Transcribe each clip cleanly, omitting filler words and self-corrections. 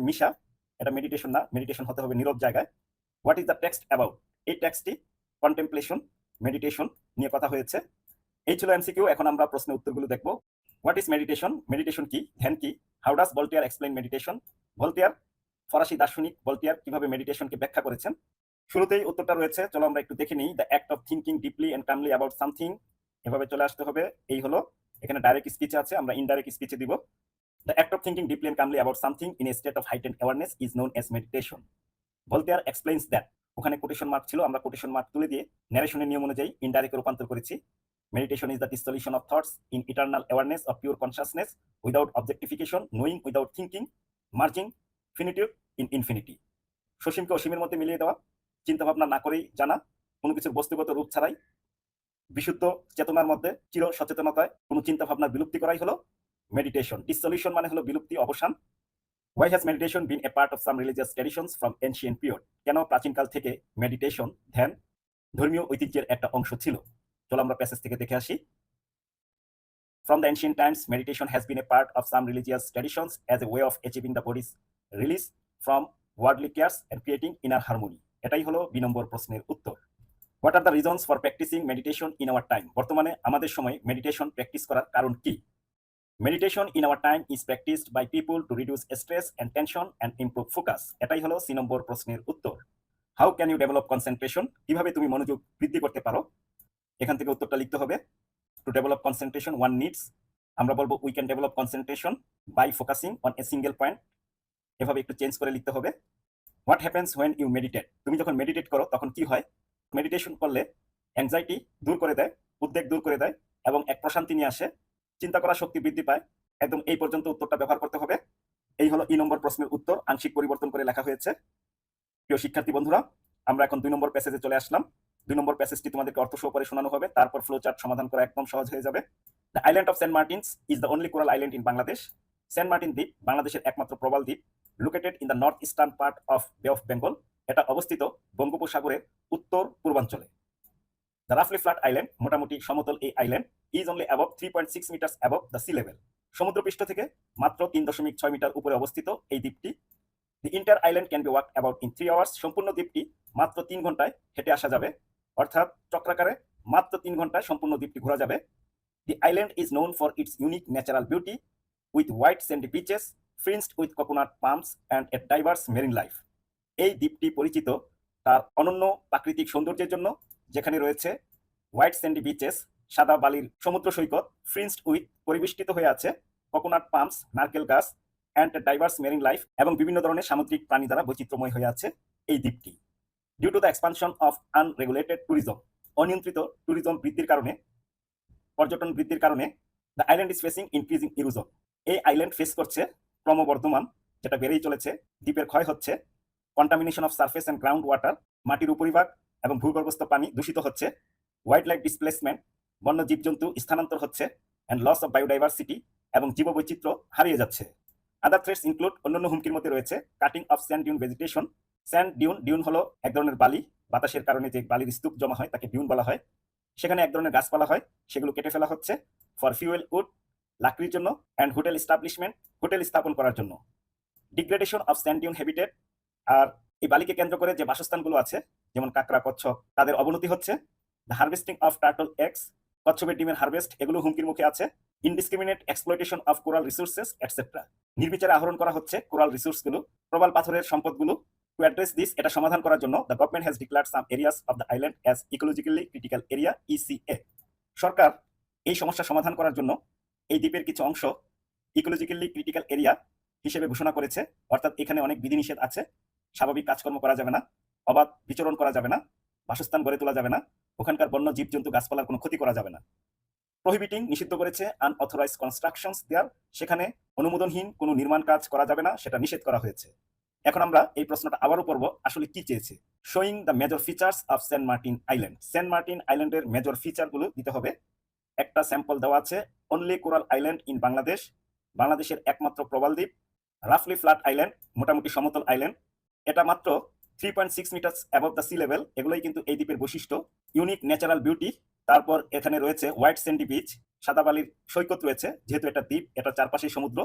মিশা, এটা মেডিটেশন না, মেডিটেশন হতে হবে নীরব জায়গায়। What is the text about? এই টেক্সটটি কন্টেম্পলেশন, মেডিটেশন নিয়ে কথা হয়েছে। এই ছিল এমসিকিউ। এখন আমরা প্রশ্নের উত্তরগুলো দেখব। What is meditation? মেডিটেশন কি? ধ্যান কি? How does Voltaire explain meditation? Voltaire, ফরাসি দার্শনিক ভলটেয়ার কিভাবে মেডিটেশনকে ব্যাখ্যা করেছেন? শুরুতেই উত্তরটা রয়েছে, চলো আমরা একটু দেখে নিই। The act of thinking deeply and calmly about something, এভাবে চলে আসতে হবে। এই হলো, এখানে ডাইরেক্ট স্পিচে আছে, আমরা ইনডাইরেক্ট স্পিচে দিব। The act of thinking deeply and calmly about something in a state of heightened awareness is known as meditation. Voltaire explains that, ওখানে কোটেশন মার্ক ছিল, আমরা কোটেশন মার্ক তুলে দিয়ে ন্যারেশনের নিয়ম অনুযায়ী ইনডাইরেক্টে রূপান্তর করেছি। Meditation is the dissolution of thoughts in eternal awareness of pure consciousness without objectification, knowing without thinking, merging finitude in infinity. সসীমকে অসীমের মধ্যে মিলিয়ে দেওয়া, চিন্তা ভাবনা না করেই জানা, কোনো কিছুর বস্তুগত রূপ ছাড়াই বিশুদ্ধ চেতনার মধ্যে চির সচেতনতায় কোনো চিন্তা ভাবনার বিলুপ্তি করাই হলো মেডিটেশন। ডিসলিউশন মানে হলো বিলুপ্তি, অবসান। Why has meditation been a part of some religious traditions from ancient period? কেন প্রাচীনকাল থেকে মেডিটেশন, ধ্যান, ধর্মীয় ঐতিহ্যের একটা অংশ ছিল? চলো আমরা প্যাসেজ থেকে দেখে আসি। From the ancient times, meditation has been a part of some religious traditions as a way of achieving the body's release from worldly cares and creating inner harmony. এটাই হলো 2 নম্বর প্রশ্নের উত্তর। What are the reasons for practicing meditation in our time? বর্তমানে আমাদের সময় meditation practice করার কারণ কি? Meditation in our time is practiced by people to reduce stress and tension and improve focus. এটাই হলো 3 নম্বর প্রশ্নের উত্তর। How can you develop concentration? কিভাবে তুমি মনোযোগ বৃদ্ধি করতে পারো? এখান থেকে উত্তরটা লিখতে হবে। To develop concentration, one needs, আমরা বলবো we can develop concentration by focusing on a single point. এভাবে একটু চেঞ্জ করে লিখতে হবে। What happens when you meditate? তুমি যখন মেডিটেট করো তখন কি হয়? মেডিটেশন করলে অ্যাংজাইটি দূর করে দেয়, উদ্বেগ দূর করে দেয় এবং এক প্রশান্তি নিয়ে আসে, চিন্তা করার শক্তি বৃদ্ধি পায়। একদম এই পর্যন্ত উত্তরটা ব্যবহার করতে হবে। এই হলো 2 নম্বর প্রশ্নের উত্তর, আংশিক পরিবর্তন করে লেখা হয়েছে। প্রিয় শিক্ষার্থী বন্ধুরা, আমরা এখন 2 নম্বর প্যাসেজে চলে আসলাম। 2 নম্বর প্যাসেজটি তোমাদেরকে অর্থ সহকারে শোনানো হবে, তারপর ফ্লো চার্ট সমাধান করা একদম সহজ হয়ে যাবে। The island of Saint Martin's is the only coral island in Bangladesh. Saint Martin দ্বীপ বাংলাদেশের একমাত্র প্রবাল দ্বীপ। Located in the north eastern part of bay of Bengal, এটা অবস্থিত বঙ্গোপসাগরের উত্তর পূর্বাঞ্চলে। দ্য রাফলি ফ্ল্যাট আইল্যান্ড, মোটামুটি সমতল এই island, is only above 3.6 metres above the sea level, সমুদ্রপৃষ্ঠ থেকে মাত্র 3.6 মিটার উপরে অবস্থিত এই দ্বীপটি। The entire island can be walk about in 3 hours, সম্পূর্ণ দ্বীপটি মাত্র 3 ঘন্টায় হেঁটে আসা যাবে, অর্থাৎ চক্রাকারে মাত্র 3 ঘন্টায় সম্পূর্ণ দ্বীপটি ঘোরা যাবে। The island is known for its unique natural beauty with white sandy beaches fringed with coconut palms and a diverse marine life. এই দ্বীপটি পরিচিত তার অনন্য প্রাকৃতিক সৌন্দর্যের জন্য, যেখানে রয়েছে হোয়াইট স্যান্ডি বিচেস, সাদা বালির সমুদ্র সৈকত, ফ্রিঞ্জড উইথ, পরিবেষ্টিত হয়ে আছে, কোকোনাট পামস, নারকেল গাছ, অ্যান্ড ডাইভার্স মেরিন লাইফ, এবং বিভিন্ন ধরনের সামুদ্রিক প্রাণী দ্বারা বৈচিত্র্যময় হয়ে আছে এই দ্বীপটি। Due to the expansion of unregulated tourism, অনিয়ন্ত্রিত ট্যুরিজম বৃদ্ধির কারণে, পর্যটন বৃদ্ধির কারণে, the island is facing increasing erosion, এই আইল্যান্ড ফেস করছে ক্রমবর্ধমান, যেটা বেড়েই চলেছে, দ্বীপের ক্ষয় হচ্ছে। Contamination of surface and ground water, মাটির উপরিভাগ এবং ভূগর্ভস্থ পানি দূষিত হচ্ছে। ওয়াইল্ড লাইফ ডিসপ্লেসমেন্ট, বন্য জীবজন্তু স্থানান্তর হচ্ছে। অ্যান্ড লস অফ বায়োডাইভার্সিটি, এবং জীববৈচিত্র্য হারিয়ে যাচ্ছে। আদার থ্রেটস ইনক্লুড, অন্যান্য হুমকির মধ্যে রয়েছে cutting of sand dune vegetation. Sand dune, dune হলো এক ধরনের বালি, বাতাসের কারণে যে বালির স্তূপ জমা হয় তাকে ডিউন বলা হয়। সেখানে এক ধরনের গাছপালা হয়, সেগুলো কেটে ফেলা হচ্ছে ফর ফিউয়েল উড, লাকড়ির জন্য, অ্যান্ড হোটেল এস্টাবলিশমেন্ট, হোটেল স্থাপন করার জন্য। Degradation of sand dune habitat, আর এই বালিকে কেন্দ্র করে যে বাসস্থানগুলো আছে, যেমন কাঁকড়া, কচ্ছপ, তাদের অবনতি হচ্ছে। The harvesting of turtle eggs, কচ্ছপের ডিমের হারভেস্ট, এগুলো হুমকির মুখে আছে। Indiscriminate exploitation of coral resources etcetera, নির্বিচারে আহরণ করা হচ্ছে কোরাল রিসোর্সগুলো, প্রবাল পাথরের সম্পদগুলো। টু অ্যাড্রেস দিস, এটা সমাধান করার জন্য, the government has declared some areas of the island as ecologically critical area, ECA. সরকার এই সমস্যা সমাধান করার জন্য এই দ্বীপের কিছু অংশ ইকোলজিক্যালি ক্রিটিক্যাল এরিয়া হিসেবে ঘোষণা করেছে, অর্থাৎ এখানে অনেক বিধিনিষেধ আছে। স্বাভাবিক কাজকর্ম করা যাবে না, অবাধ বিচরণ করা যাবে না, বাসস্থান গড়ে তোলা যাবে না, ওখানকার বন্য জীবজন্তু গাছপালার কোনো ক্ষতি করা যাবে না। প্রহিবিটিং, নিষিদ্ধ করেছে, আনঅথরাইজ কনস্ট্রাকশনস দেয়ার, সেখানে অনুমোদনহীন কোনো নির্মাণ কাজ করা যাবে না, সেটা নিষেধ করা হয়েছে। এখন আমরা এই প্রশ্নটা আবারও পড়ব, আসলে কি চেয়েছে। Showing the major features of saint Martin island, saint Martin আইল্যান্ডের মেজর ফিচারগুলো দিতে হবে। একটা স্যাম্পল দেওয়া আছে, only coral island in Bangladesh, বাংলাদেশের একমাত্র প্রবাল দ্বীপ। রাফলি ফ্ল্যাট আইল্যান্ড, মোটামুটি সমতল আইল্যান্ড, এটা মাত্র 3.6 metres above the sea level, এগুলোই কিন্তু এই দ্বীপের বৈশিষ্ট্য। ইউনিক ন্যাচারাল বিউটি, তারপর এখানে রয়েছে হোয়াইট স্যান্ডি বিচ, সাদা বালির সৈকত রয়েছে, যেহেতু এটা দ্বীপ, এটা চারপাশেই সমুদ্র,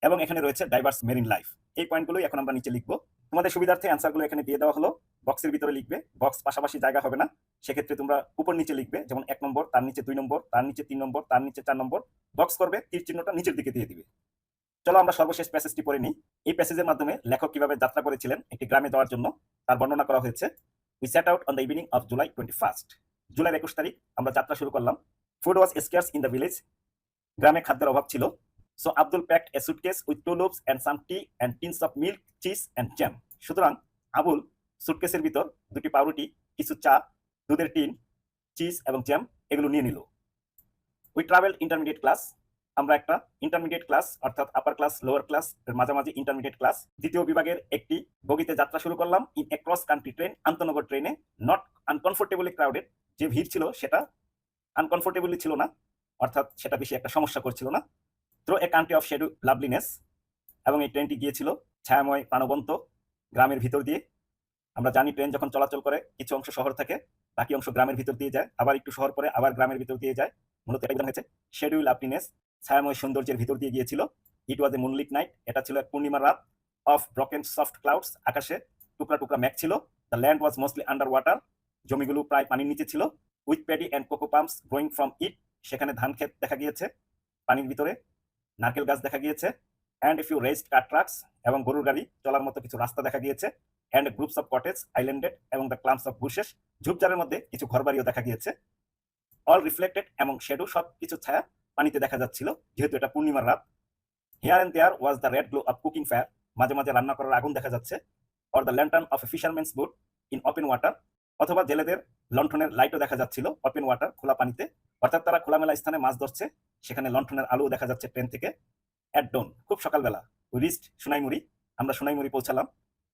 এবং এখানে রয়েছে ডাইভার্স মেরিন লাইফ। এই পয়েন্টগুলোই এখন আমরা নিচে লিখবো। তোমাদের সুবিধার্থে অ্যান্সারগুলো এখানে দিয়ে দেওয়া হলো, বক্সের ভিতরে লিখবে, বক্স পাশাপাশি জায়গা হবে না, সেক্ষেত্রে তোমরা উপর নিচে লিখবে, যেমন 1 নম্বর, তার নিচে 2 নম্বর, তার নিচে 3 নম্বর, তার নিচে 4 নম্বর, বক্স করবে, তীর চিহ্নটা নিচের দিকে দিয়ে দিবে। চলো আমরা সর্বশেষ প্যাসেজটি পড়ে নিই। এই প্যাসেজের মাধ্যমে লেখক কিভাবে যাত্রা করেছিলেন একটি গ্রামে যাওয়ার জন্য তার বর্ণনা করা হয়েছে। We set out on the evening of July 21st, July 21 তারিখ আমরা যাত্রা শুরু করলাম। Food was স্কার্স in the village, গ্রামে খাদ্যের অভাব ছিল। So Abdul packed A suitcase with 2 loaves and some tea and tins of milk, cheese and jam. সুতরাং আবুল সুটকেসের ভিতর 2টি পাউরুটি, কিছু চা, দুধের টিন, চিজ এবং জ্যাম এগুলো নিয়ে নিল। উই ট্রাভেল ইন্টারমিডিয়েট ক্লাস, আমরা একটা ইন্টারমিডিয়েট ক্লাস অর্থাৎ আপার ক্লাস লোয়ার ক্লাস এর মাঝামাঝি ইন্টারমিডিয়েট ক্লাস দ্বিতীয় বিভাগের একটি বগিতে যাত্রা শুরু করলাম। In a cross country train, আন্তনগর ট্রেনে, নট আনকমফোর্টেবলি ক্রাউডেড, যে ভিড় ছিল সেটা আনকমফোর্টেবলি ছিল না, অর্থাৎ সেটা বেশি একটা সমস্যা করছিল না। Through a country of shadow লাভলিনেস, এবং এই ট্রেনটি গিয়েছিল ছায়াময় প্রাণবন্ত গ্রামের ভিতর দিয়ে। আমরা জানি ট্রেন যখন চলাচল করে কিছু অংশ শহর থেকে, বাকি অংশ গ্রামের ভিতর দিয়ে যায়, আবার একটু শহর পরে আবার গ্রামের ভিতর দিয়ে যায়। মূলত এটা বোঝানো হয়েছে শ্যাডো লাভলিনেস, ছায়াময় সৌন্দর্যের ভিতর দিয়ে গিয়েছিল। ইট ওয়াজ এ মুনলিট নাইট, এটা ছিল এক পূর্ণিমার রাত। অফ ব্রকেন সফট ক্লাউডস, আকাশে টুকরা টুকরা মেঘ ছিল। The land was mostly under water, জমিগুলো প্রায় পানির নিচে ছিল। With paddy and cocoa pumps growing from it, সেখানে ধান ক্ষেত দেখা গিয়েছে পানির ভিতরে, নারকেল গাছ দেখা গিয়েছে। And a few raised cart tracks, এবং গরুর গাড়ি চলার মতো কিছু রাস্তা দেখা গিয়েছে। And groups of cottage islanded, এবং দ্য ক্লাম্পস অফ বুশেস, ঝোপঝাড়ের মধ্যে কিছু ঘরবাড়িও দেখা গিয়েছে। অল রিফ্লেক্টেড, এবং শ্যাডো, সব কিছু ছায়া পানিতে দেখা যাচ্ছিল যেহেতু এটা পূর্ণিমার রাত। Here and there was the red glow of cooking fire, মাঝে মাঝে রান্না করার আগুন দেখা যাচ্ছে। Or the lantern of a fisherman's boat in open water, অথবা জেলেদের লণ্ঠনের লাইটও দেখা যাচ্ছিল ওপেন ওয়াটার, খোলা পানিতে, অর্থাৎ তারা খোলামেলা স্থানে মাছ ধরছে, সেখানে লণ্ঠনের আলোও দেখা যাচ্ছে ট্রেন থেকে। অ্যাট ডন, খুব সকালবেলা। উই রিচড সোনাইমুড়ি, আমরা সোনাইমুড়ি পৌঁছালাম।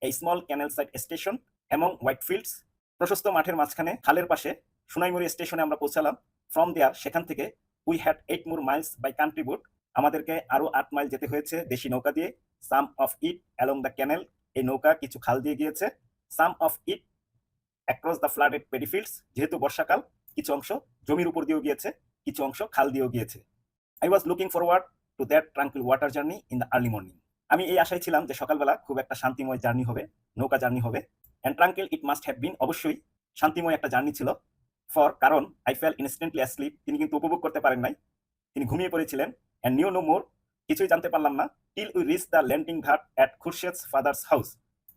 এই small canal side station among white fields, প্রশস্ত মাঠের মাঝখানে খালের পাশে সোনাইমুড়ি স্টেশনে আমরা পৌঁছালাম। ফ্রম দেয়ার, সেখান থেকে we had 8 more miles by country boat, আমাদেরকে আরো 8 মাইল যেতে হয়েছে দেশি নৌকা দিয়ে। Some of it along the canal, এই নৌকা কিছু খাল দিয়ে গিয়েছে। Some of it across the flooded paddy fields, যেহেতু বর্ষাকাল কিছু অংশ জমির উপর দিয়েও গিয়েছে, কিছু অংশ খাল দিয়েও গিয়েছে। I was looking forward to that tranquil water journey in the early morning, আমি এই আশায় ছিলাম যে সকালবেলা খুব একটা শান্তিময় জার্নি হবে, নৌকা জার্নি হবে। And tranquil it must have been, অবশ্যই শান্তিময় একটা জার্নি ছিল। ফর, কারণ আই ফেল ইনস্ট্যান্টলি অ্যাসলিপ, তিনি কিন্তু উপভোগ করতে পারেন নাই, তিনি ঘুমিয়ে পড়েছিলেন। অ্যান্ড নিউ নো মোর, কিছুই জানতে পারলাম না। Till we reach the landing ঘাট অ্যাট খুরশেদস ফাদার্স হাউস,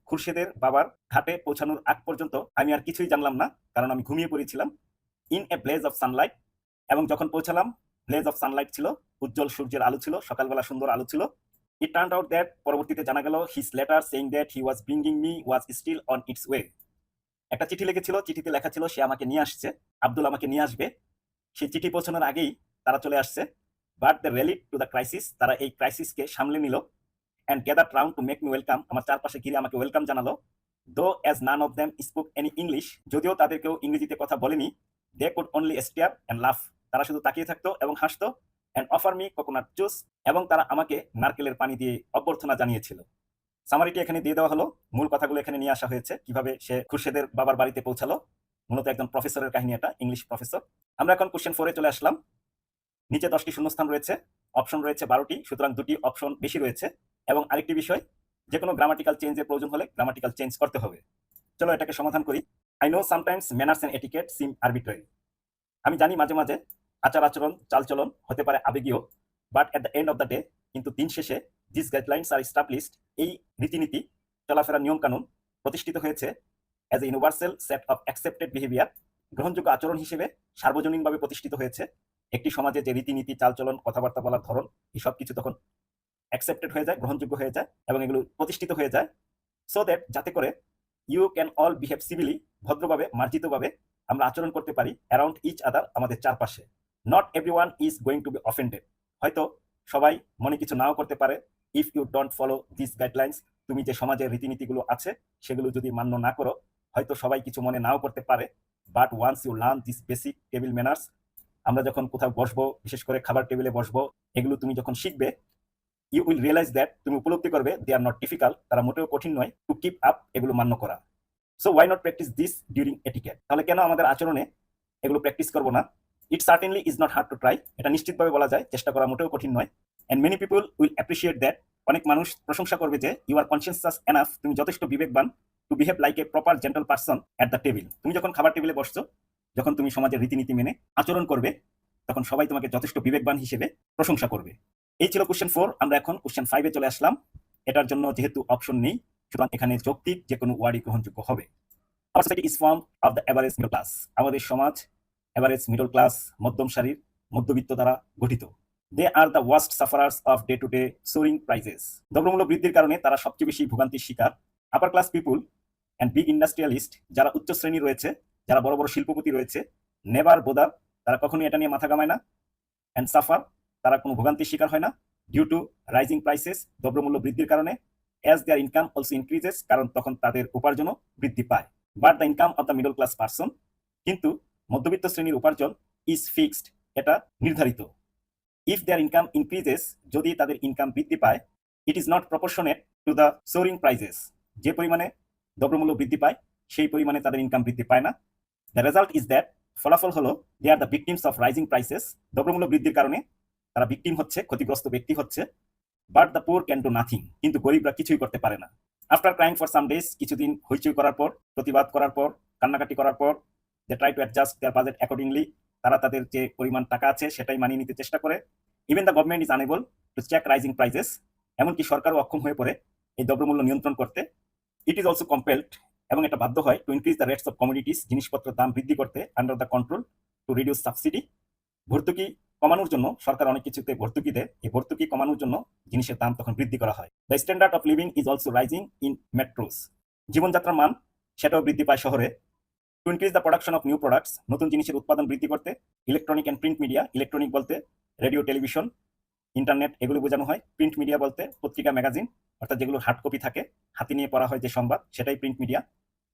খুরশেদের বাবার ঘাটে পৌঁছানোর আগ পর্যন্ত আমি আর কিছুই জানলাম না, কারণ আমি ঘুমিয়ে পড়েছিলাম। In a bless of Sunlight, এবং যখন পৌঁছালাম ব্লেজ অফ সানলাইট ছিল, উজ্জ্বল সূর্যের আলো ছিল, সকালবেলা সুন্দর আলো ছিল। ইট টার্নড আউট দ্যাট, পরবর্তীতে জানা গেল, his letter saying that he was bringing me was still on its way, একটা চিঠি লিখেছিল, চিঠিতে লেখা ছিল সে আমাকে নিয়ে আসছে, আব্দুল আমাকে নিয়ে আসবে। সেই চিঠি পৌঁছানোর আগেই তারা চলে আসছে। But the rallied to the crisis, তারা এই ক্রাইসিসকে সামলে নিল। And gather round to make me welcome, আমার চারপাশে ঘিরে আমাকে ওয়েলকাম জানালো। Though as none of them spoke any English, যদিও তাদের কেউ ইংরেজিতে কথা বলেনি। They could only stare and laugh, তারা শুধু তাকিয়ে থাকতো এবং হাসতো। And offer me coconut juice, এবং তারা আমাকে নারকেলের পানি দিয়ে অভ্যর্থনা জানিয়েছিল। সামারিটি এখানে দিয়ে দেওয়া হলো, মূল কথাগুলো এখানে নিয়ে আসা হয়েছে, কিভাবে সে খুরশেদের বাবার বাড়িতে পৌঁছালো। মূলত একজন প্রফেসরের কাহিনী, এটা ইংলিশ প্রফেসর। আমরা এখন কোশ্চেন 4-এ চলে আসলাম। নিচে 10টি শূন্যস্থান রয়েছে, অপশন রয়েছে 12টি, সুতরাং 2টি অপশন বেশি রয়েছে। এবং আরেকটি বিষয়, যে কোনো গ্রামাটিক্যাল চেঞ্জের প্রয়োজন হলে গ্রামাটিক্যাল চেঞ্জ করতে হবে। চলো এটাকে সমাধান করি। I know sometimes manners and etiquette seem arbitrary, আমি জানি মাঝে মাঝে আচার আচরণ চালচলন হতে পারে আবেগীয়, but at the end of the day, কিন্তু দিন শেষে দিস গাইডলাইন্স আর এস্টাবলিশড, এই রীতিনীতি চলাফেরার নিয়মকানুন প্রতিষ্ঠিত হয়েছে as a universal set of accepted behaviour, গ্রহণযোগ্য আচরণ হিসেবে সার্বজনীনভাবে প্রতিষ্ঠিত হয়েছে। একটি সমাজে যে রীতিনীতি চালচলন কথাবার্তা বলার ধরন, এই সব কিছু তখন অ্যাকসেপ্টেড হয়ে যায়, গ্রহণযোগ্য হয়ে যায়, এবং এগুলো প্রতিষ্ঠিত হয়ে যায়। সো দ্যাট, যাতে করে ইউ ক্যান অল বিহেভ সিভিলি, ভদ্রভাবে মার্জিতভাবে আমরা আচরণ করতে পারি অ্যারাউন্ড ইচ আদার, আমাদের চারপাশে। Not everyone is going to be offended, হয়তো সবাই মনে কিছু নাও করতে পারে। If you don't follow this guidelines, তুমি যে সমাজের রীতিনীতিগুলো আছে সেগুলো যদি মান্য না করো, হয়তো সবাই কিছু মনে নাও করতে পারে। But once you learn this basic table manners, আমরা যখন কোথাও বসবো, বিশেষ করে খাবার টেবিলে বসবো, এগুলো তুমি যখন শিখবে, ইউ উইল রিয়েলাইজ দ্যাট, তুমি উপলব্ধি করবে, দে আর নট ডিফিকাল্ট, তারা মোটেও কঠিন নয় টু কিপ আপ, এগুলো মান্য করা। So why not practise this during etiquette, তাহলে কেন আমাদের আচরণে এগুলো প্র্যাকটিস করবো না? It certainly is not hard to try, এটা নিশ্চিতভাবে বলা যায় চেষ্টা করা মোটেও কঠিন নয়। And many people will appreciate that, অনেক মানুষ প্রশংসা করবে যে ইউ আর কনসিয়াস এনাফ, তুমি যথেষ্ট বিবেকবান two behave like a proper gentle person at the table. তুমি যখন খাবার টেবিলে বসছো, যখন তুমি সমাজের রীতিনীতি মেনে আচরণ করবে, তখন সবাই তোমাকে যথেষ্ট বিবেকবান হিসেবে প্রশংসা করবে। এই ছিল কোশ্চেন 4। আমরা এখন কোশ্চেন 5-এ চলে আসলাম। এটার জন্য যেহেতু অপশন নেই, সুতরাং এখানে যৌক্তিক যে কোনো ওয়ার্ডই গ্রহণযোগ্য হবে। Our society is form of the average middle class. আমাদের সমাজ এভারেজ মিডল ক্লাস, মধ্যম সারির মধ্যবিত্ত দ্বারা গঠিত। They are the worst sufferers of day to day soaring prices. দ্রব্যমূল্য বৃদ্ধির কারণে তারা সবচেয়ে বেশি ভোগান্তির শিকার। Upper class people and big industrialist, যারা উচ্চ শ্রেণী রয়েছে, যারা বড় বড় শিল্পপতি রয়েছে, নেভার বোদার, তারা কখনোই এটা নিয়ে মাথা ঘামায় না। অ্যান্ড সাফার, তারা কোনো ভোগান্তির শিকার হয় না। ডিউ টু রাইজিং প্রাইসেস, দ্রব্যমূল্য বৃদ্ধির কারণে। অ্যাজ দেয়ার ইনকাম অলসো ইনক্রিজেস, কারণ তখন তাদের উপার্জনও বৃদ্ধি পায়। But the income of the middle class person, কিন্তু মধ্যবিত্ত শ্রেণীর উপার্জন ইজ ফিক্সড, এটা নির্ধারিত। ইফ দেয়ার ইনকাম ইনক্রিজেস, যদি তাদের ইনকাম বৃদ্ধি পায়, it is not proportionate to the shoring prices, যে পরিমাণে দ্রব্যমূল্য বৃদ্ধি পায় সেই পরিমাণে তাদের ইনকাম বৃদ্ধি পায় না। দ্য রেজাল্ট ইজ দ্যাট, ফলাফল হলো they are the victims of rising prices, দ্রব্যমূল্য বৃদ্ধির কারণে তারা ভিকটিম হচ্ছে, ক্ষতিগ্রস্ত ব্যক্তি হচ্ছে। But the poor can do nothing, কিন্তু গরিবরা কিছুই করতে পারে না। After crying for some days, কিছুদিন হইচই করার পর, প্রতিবাদ করার পর, কান্নাকাটি করার পর, they try to adjust their budget accordingly, তারা তাদের যে পরিমাণ টাকা আছে সেটাই মানিয়ে নিতে চেষ্টা করে। Even the government is unable to check rising prices, এমনকি সরকারও অক্ষম হয়ে পড়ে এই দ্রব্যমূল্য নিয়ন্ত্রণ করতে। ইট ইজ অলসো কম্পেলড, এবং এটা বাধ্য হয় two increase the rates of commodities, জিনিসপত্রের দাম বৃদ্ধি করতে, under the control to reduce subsidy, ভর্তুকি কমানোর জন্য। সরকার অনেক কিছুতে ভর্তুকি দেয়, এই ভর্তুকি কমানোর জন্য জিনিসের দাম তখন বৃদ্ধি করা হয়। The standard of living is also rising in metros, জীবনযাত্রার মান সেটাও বৃদ্ধি পায় শহরে। To increase the production of new products, নতুন জিনিসের উৎপাদন বৃদ্ধি করতে। Electronic and print media, electronic বলতে রেডিও, টেলিভিশন, ইন্টারনেট, এগুলো বোঝানো হয়। প্রিন্ট মিডিয়া বলতে পত্রিকা, ম্যাগাজিন, অর্থাৎ যেগুলো হার্ড কপি থাকে, হাতে নিয়ে পড়া হয় যে সংবাদ, সেটাই প্রিন্ট মিডিয়া।